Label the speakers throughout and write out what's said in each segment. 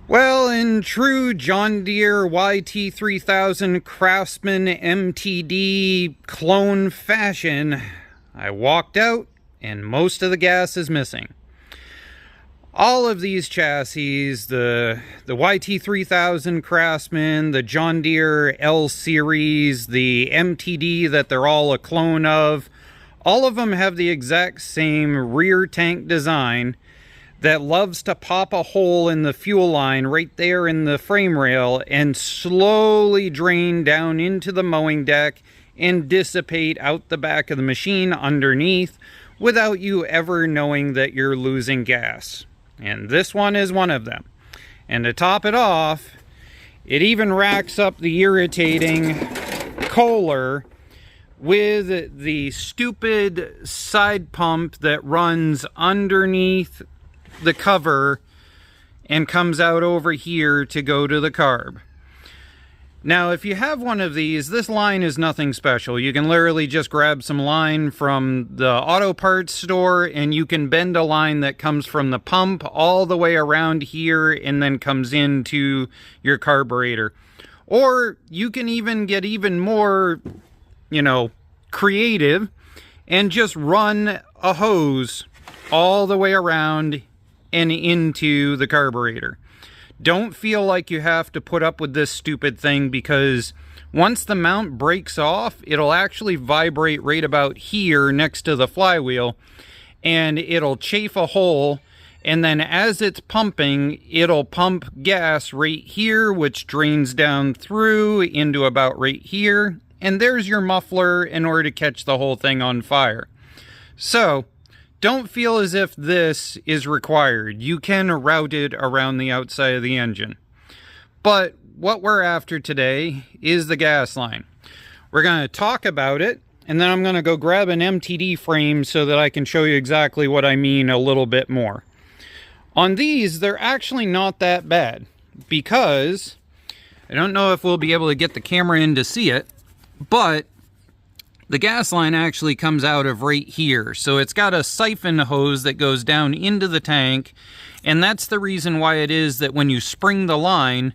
Speaker 1: Well, in true John Deere YT3000 Craftsman MTD clone fashion, I walked out and most of the gas is missing. All of these chassis, the YT3000 Craftsman, the John Deere L series, the MTD that they're all a clone of, all of them have the exact same rear tank design that loves to pop a hole in the fuel line right there in the frame rail and slowly drain down into the mowing deck and dissipate out the back of the machine underneath without you ever knowing that you're losing gas. And this one is one of them. And to top it off, it even racks up the irritating Kohler with the stupid side pump that runs underneath the cover and comes out over here to go to the carb. Now, if you have one of these, this line is nothing special. You can literally just grab some line from the auto parts store and you can bend a line that comes from the pump all the way around here and then comes into your carburetor. Or you can even get even more, creative and just run a hose all the way around and into the carburetor. Don't feel like you have to put up with this stupid thing, because once the mount breaks off, it'll actually vibrate right about here next to the flywheel and it'll chafe a hole, and then as it's pumping, it'll pump gas right here, which drains down through into about right here, and there's your muffler in order to catch the whole thing on fire. So don't feel as if this is required. You can route it around the outside of the engine. But what we're after today is the gas line. We're going to talk about it, and then I'm going to go grab an MTD frame so that I can show you exactly what I mean a little bit more. On these, they're actually not that bad, because I don't know if we'll be able to get the camera in to see it, but the gas line actually comes out of right here. So it's got a siphon hose that goes down into the tank. And that's the reason why it is that when you spring the line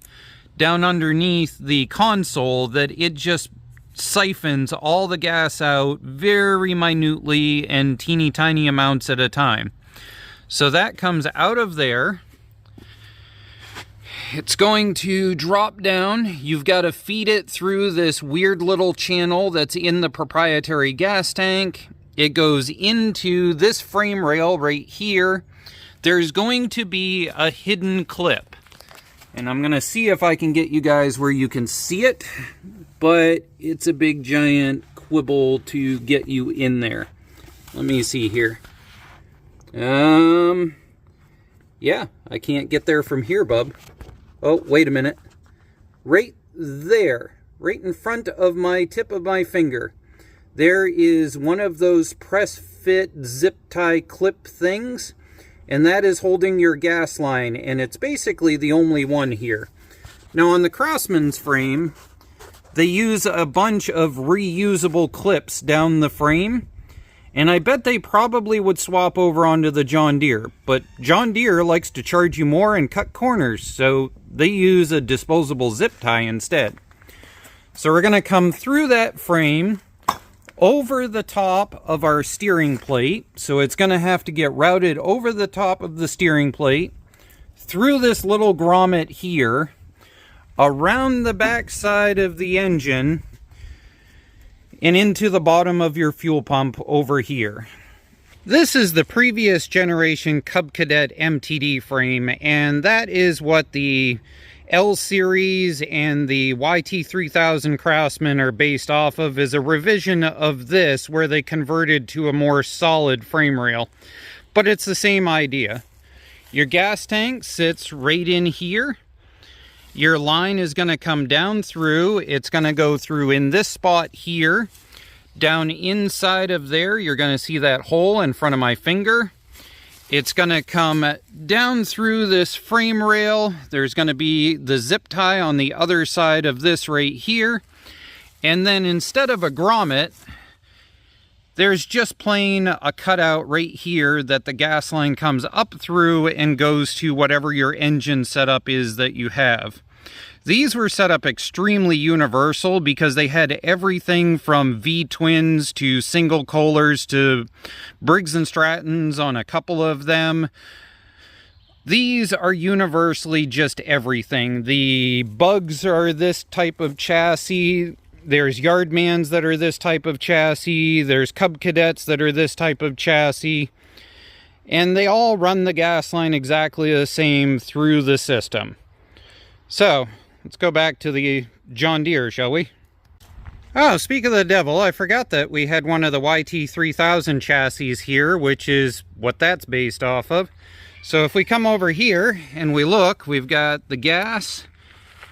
Speaker 1: down underneath the console, that it just siphons all the gas out very minutely and teeny tiny amounts at a time. So that comes out of there. It's going to drop down. You've got to feed it through this weird little channel that's in the proprietary gas tank. It goes into this frame rail right here. There's going to be a hidden clip. And I'm going to see if I can get you guys where you can see it. But it's a big giant quibble to get you in there. Let me see here. Yeah, I can't get there from here, bub. Oh, wait a minute. Right there, right in front of my tip of my finger, there is one of those press fit zip tie clip things, and that is holding your gas line, and it's basically the only one here. Now on the Craftsman's frame, they use a bunch of reusable clips down the frame, and I bet they probably would swap over onto the John Deere, but John Deere likes to charge you more and cut corners, so they use a disposable zip tie instead. So we're going to come through that frame over the top of our steering plate. So it's going to have to get routed over the top of the steering plate, through this little grommet here, around the back side of the engine, and into the bottom of your fuel pump over here. This is the previous generation Cub Cadet MTD frame, and that is what the L series and the YT3000 Craftsman are based off of, is a revision of this where they converted to a more solid frame rail. But it's the same idea. Your gas tank sits right in here. Your line is going to come down through. It's going to go through in this spot here. Down inside of there, you're going to see that hole in front of my finger. It's going to come down through this frame rail. There's going to be the zip tie on the other side of this right here. And then instead of a grommet, There's just plain a cutout right here that the gas line comes up through and goes to whatever your engine setup is that you have. These were set up extremely universal because they had everything from V-twins to single Kohlers to Briggs & Strattons on a couple of them. These are universally just everything. The Bugs are this type of chassis. There's Yardmans that are this type of chassis. There's Cub Cadets that are this type of chassis. And they all run the gas line exactly the same through the system. So, let's go back to the John Deere, shall we? Oh, speak of the devil, I forgot that we had one of the YT3000 chassis here, which is what that's based off of. So if we come over here and we look, we've got the gas,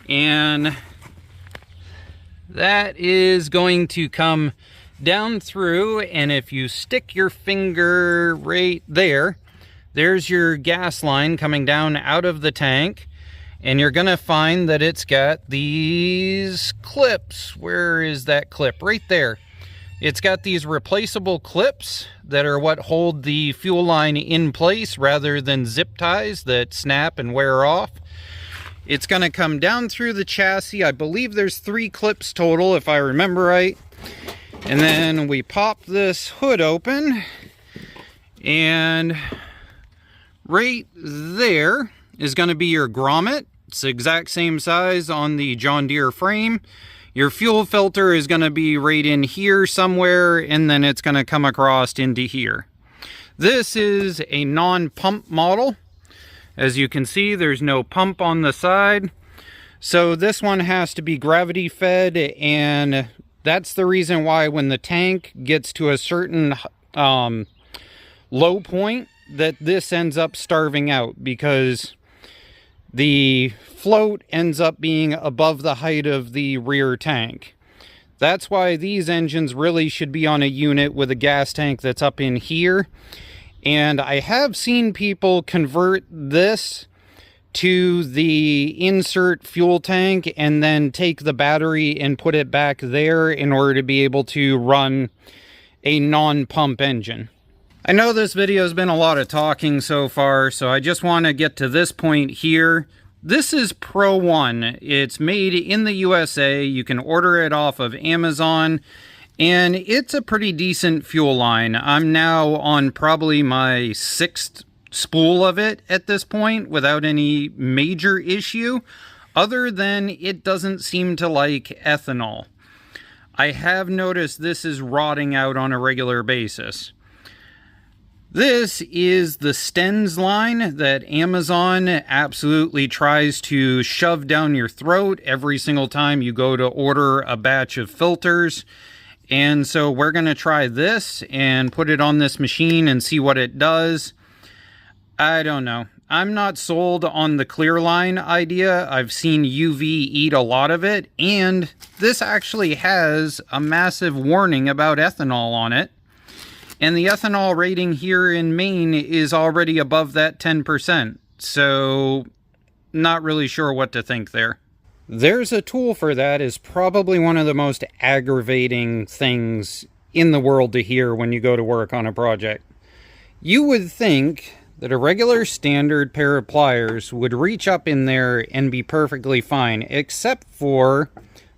Speaker 1: and that is going to come down through, and if you stick your finger right there, there's your gas line coming down out of the tank. And you're gonna find that it's got these clips. Where is that clip? Right there. It's got these replaceable clips that are what hold the fuel line in place rather than zip ties that snap and wear off. It's gonna come down through the chassis. I believe there's 3 clips total, if I remember right. And then we pop this hood open, and right there is going to be your grommet. It's the exact same size on the John Deere frame. Your fuel filter is going to be right in here somewhere, and then it's going to come across into here. This is a non-pump model. As you can see, there's no pump on the side. So this one has to be gravity fed, and that's the reason why when the tank gets to a certain low point, that this ends up starving out, because the float ends up being above the height of the rear tank. That's why these engines really should be on a unit with a gas tank that's up in here. And I have seen people convert this to the insert fuel tank and then take the battery and put it back there in order to be able to run a non-pump engine. I know this video has been a lot of talking so far, so I just want to get to this point here. This is Pro 1. It's made in the USA. You can order it off of Amazon, and it's a pretty decent fuel line. I'm now on probably my 6th spool of it at this point without any major issue, other than it doesn't seem to like ethanol. I have noticed this is rotting out on a regular basis. This is the Stens line that Amazon absolutely tries to shove down your throat every single time you go to order a batch of filters. And so we're going to try this and put it on this machine and see what it does. I don't know. I'm not sold on the clear line idea. I've seen UV eat a lot of it, and this actually has a massive warning about ethanol on it. And the ethanol rating here in Maine is already above that 10%. So, not really sure what to think there. There's a tool for that is probably one of the most aggravating things in the world to hear when you go to work on a project. You would think that a regular standard pair of pliers would reach up in there and be perfectly fine, except for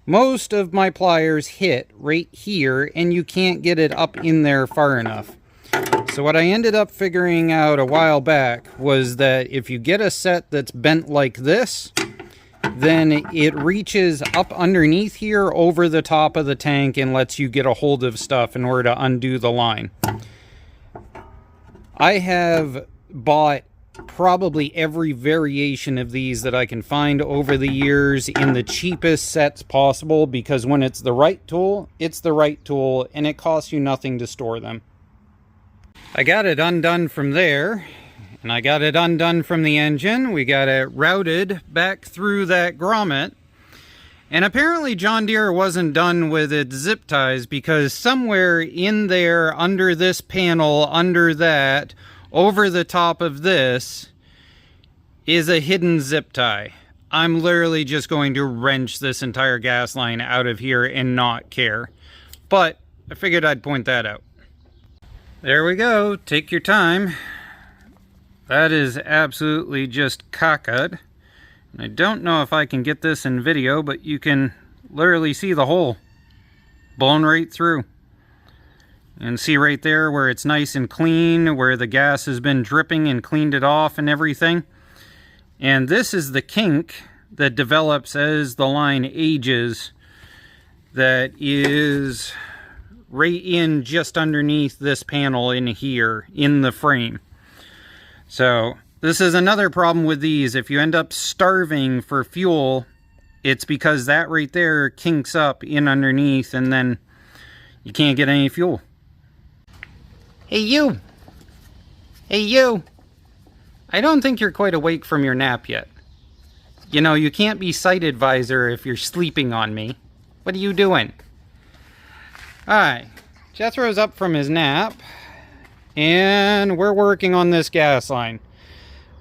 Speaker 1: most of my pliers hit right here, and you can't get it up in there far enough. So what I ended up figuring out a while back was that if you get a set that's bent like this, then it reaches up underneath here over the top of the tank and lets you get a hold of stuff in order to undo the line. I have bought probably every variation of these that I can find over the years in the cheapest sets possible, because when it's the right tool, it's the right tool, and it costs you nothing to store them. I got it undone from there, and I got it undone from the engine. We got it routed back through that grommet, and apparently John Deere wasn't done with its zip ties, because somewhere in there, under this panel, under that, over the top of this, is a hidden zip tie. I'm literally just going to wrench this entire gas line out of here and not care. But I figured I'd point that out. There we go. Take your time. That is absolutely just cockeyed. I don't know if I can get this in video, but you can literally see the hole blown right through. And see right there where it's nice and clean, where the gas has been dripping and cleaned it off and everything. And this is the kink that develops as the line ages, that is right in just underneath this panel in here in the frame. So this is another problem with these. If you end up starving for fuel, it's because that right there kinks up in underneath and then you can't get any fuel. Hey you! Hey you! I don't think you're quite awake from your nap yet. You know, you can't be sight advisor if you're sleeping on me. What are you doing? Alright, Jethro's up from his nap, and we're working on this gas line.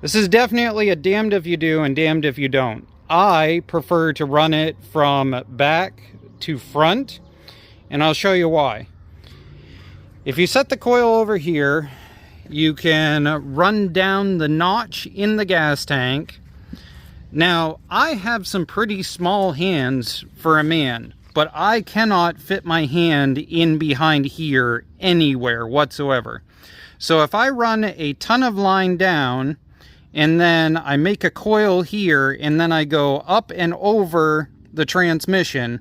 Speaker 1: This is definitely a damned if you do and damned if you don't. I prefer to run it from back to front, and I'll show you why. If you set the coil over here, you can run down the notch in the gas tank. Now, I have some pretty small hands for a man, but I cannot fit my hand in behind here anywhere whatsoever. So if I run a ton of line down, and then I make a coil here, and then I go up and over the transmission,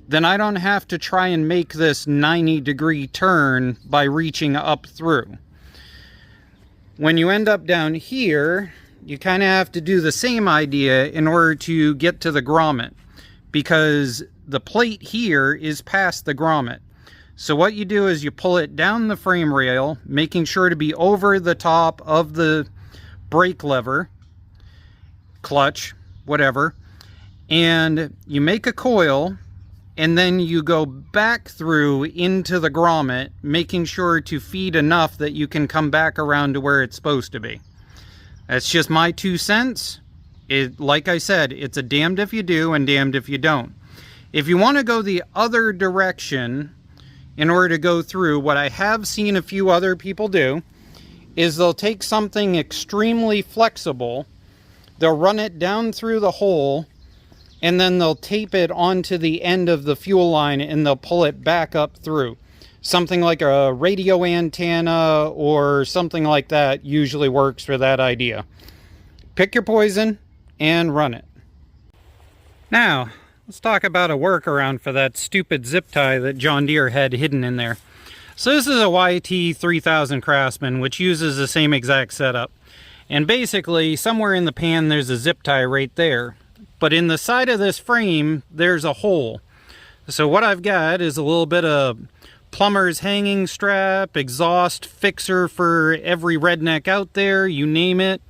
Speaker 1: then I don't have to try and make this 90-degree turn by reaching up through. When you end up down here, you kind of have to do the same idea in order to get to the grommet, because the plate here is past the grommet. So what you do is you pull it down the frame rail, making sure to be over the top of the brake lever, clutch, whatever, and you make a coil, and then you go back through into the grommet, making sure to feed enough that you can come back around to where it's supposed to be. That's just my 2 cents. Like I said, it's a damned if you do and damned if you don't. If you want to go the other direction in order to go through, what I have seen a few other people do is they'll take something extremely flexible, they'll run it down through the hole, and then they'll tape it onto the end of the fuel line and they'll pull it back up through. Something like a radio antenna or something like that usually works for that idea. Pick your poison and run it. Now, let's talk about a workaround for that stupid zip tie that John Deere had hidden in there. So this is a YT3000 Craftsman, which uses the same exact setup. And basically, somewhere in the pan there's a zip tie right there. But in the side of this frame, there's a hole. So what I've got is a little bit of plumber's hanging strap, exhaust fixer for every redneck out there, you name it.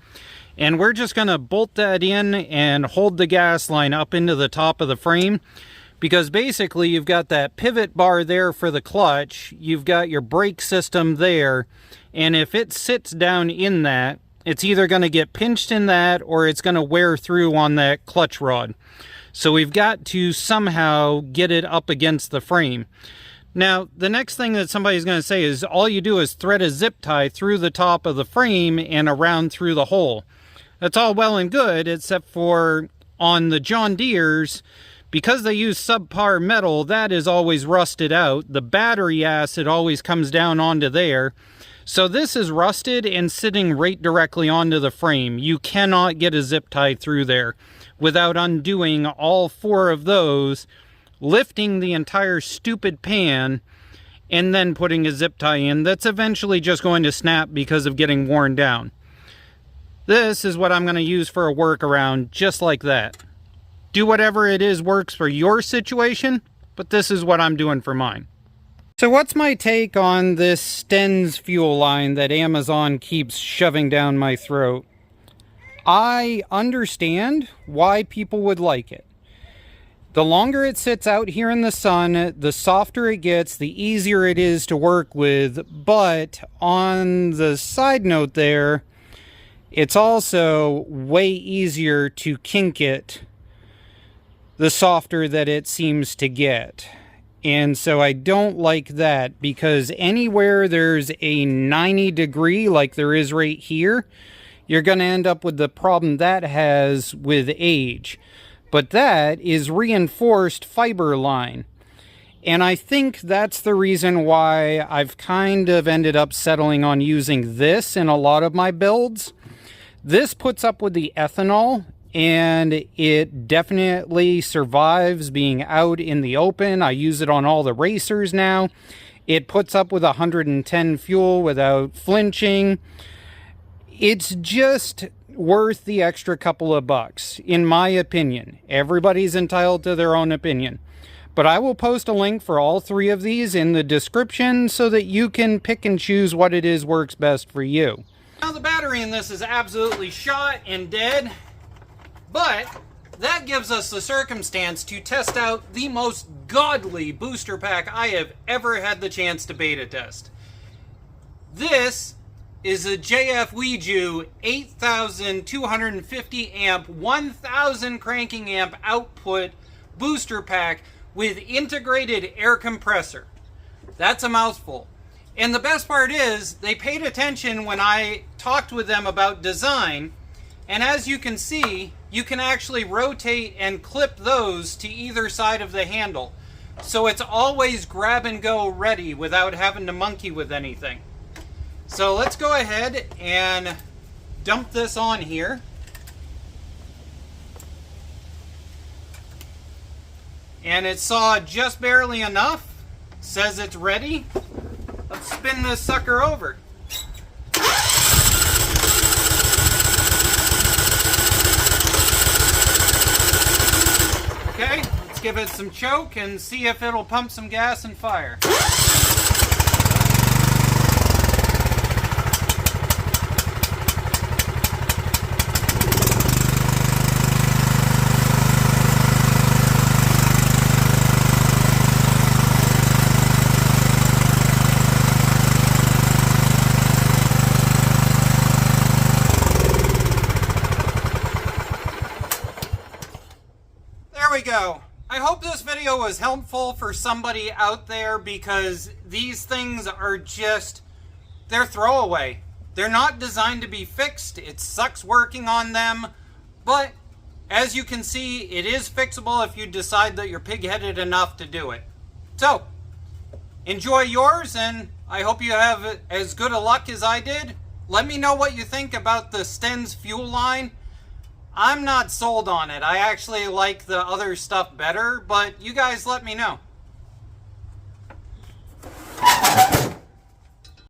Speaker 1: And we're just going to bolt that in and hold the gas line up into the top of the frame. Because basically you've got that pivot bar there for the clutch, you've got your brake system there, and if it sits down in that, it's either going to get pinched in that or it's going to wear through on that clutch rod. So we've got to somehow get it up against the frame. Now, the next thing that somebody's going to say is all you do is thread a zip tie through the top of the frame and around through the hole. That's all well and good, except for on the John Deere's, because they use subpar metal, that is always rusted out. The battery acid always comes down onto there. So this is rusted and sitting right directly onto the frame. You cannot get a zip tie through there without undoing all 4 of those, lifting the entire stupid pan, and then putting a zip tie in that's eventually just going to snap because of getting worn down. This is what I'm going to use for a workaround, just like that. Do whatever it is works for your situation, but this is what I'm doing for mine. So what's my take on this Stens fuel line that Amazon keeps shoving down my throat? I understand why people would like it. The longer it sits out here in the sun, the softer it gets, the easier it is to work with. But on the side note there, it's also way easier to kink it the softer that it seems to get.
Speaker 2: And so I don't like that, because anywhere there's a 90 degree like there is right here, you're going to end up with the problem that has with age. But that is reinforced fiber line. And I think that's the reason why I've kind of ended up settling on using this in a lot of my builds. This puts up with the ethanol, and it definitely survives being out in the open. I use it on all the racers now. It puts up with 110 fuel without flinching. It's just worth the extra couple of bucks, in my opinion. Everybody's entitled to their own opinion. But I will post a link for all three of these in the description so that you can pick and choose what it is works best for you.
Speaker 1: Now the battery in this is absolutely shot and dead, but that gives us the circumstance to test out the most godly booster pack I have ever had the chance to beta test. This is a JF 8250 amp, 1000 cranking amp output booster pack with integrated air compressor. That's a mouthful. And the best part is, they paid attention when I talked with them about design, and as you can see, you can actually rotate and clip those to either side of the handle. So it's always grab and go ready without having to monkey with anything. So let's go ahead and dump this on here. And it saw just barely enough. Says it's ready. Let's spin this sucker over. Okay, let's give it some choke and see if it'll pump some gas and fire. We go. I hope this video was helpful for somebody out there, because these things are just, they're throwaway. They're not designed to be fixed. It sucks working on them, but as you can see, it is fixable if you decide that you're pig-headed enough to do it. So, enjoy yours, and I hope you have as good a luck as I did. Let me know what you think about the Stens fuel line. I'm not sold on it. I actually like the other stuff better, but you guys let me know.